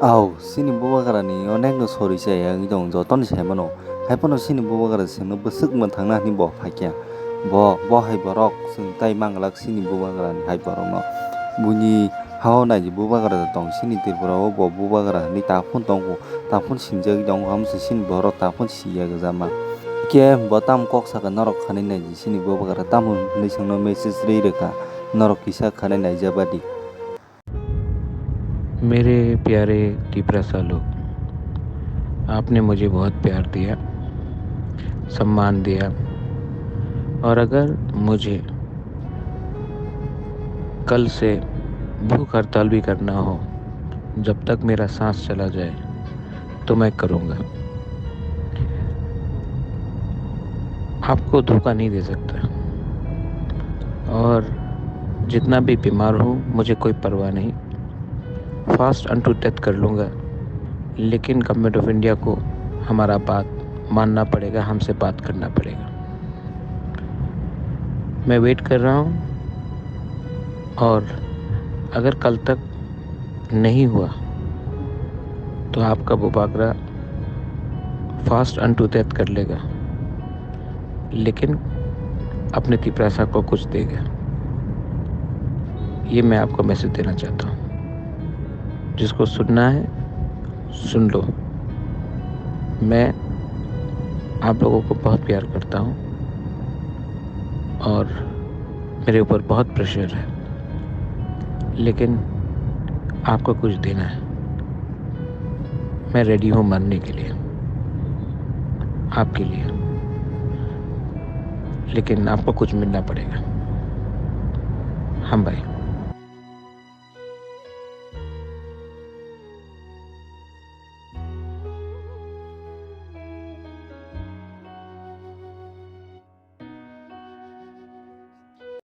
Aw, sini bubagarani oneng sori saya dong joton saimano. Haipano sini bubagara singno besuk montangna ni bo fakya. Bo hai borok sing tai manglak sini bubagarani hai borokno. Buni hao naji bubagara tong sini tirpura bo bubagara ni tafun tongo. Tafun sinjak dong hamsi sini borok tafun siya gazama. Ke bo tam kok saka norok khani naji sini bubagara tamun ni singno message rei reka norok kisa khani najabadi. मेरे प्यारे टिपरासा लोग, आपने मुझे बहुत प्यार दिया, सम्मान दिया, और अगर मुझे कल से भूख हड़ताल भी करना हो जब तक मेरा सांस चला जाए तो मैं करूँगा। आपको धोखा नहीं दे सकता, और जितना भी बीमार हूँ मुझे कोई परवाह नहीं, फास्ट अनटू डेथ कर लूँगा। लेकिन गवर्नमेंट ऑफ इंडिया को हमारा बात मानना पड़ेगा, हमसे बात करना पड़ेगा। मैं वेट कर रहा हूँ, और अगर कल तक नहीं हुआ तो आपका बुबागरा फास्ट अनटू डेथ कर लेगा, लेकिन अपने तिपरासा को कुछ देगा। ये मैं आपको मैसेज देना चाहता हूँ। जिसको सुनना है सुन लो। मैं आप लोगों को बहुत प्यार करता हूँ, और मेरे ऊपर बहुत प्रेशर है, लेकिन आपको कुछ देना है। मैं रेडी हूँ मरने के लिए, आपके लिए, लेकिन आपको कुछ मिलना पड़ेगा। हम भाई।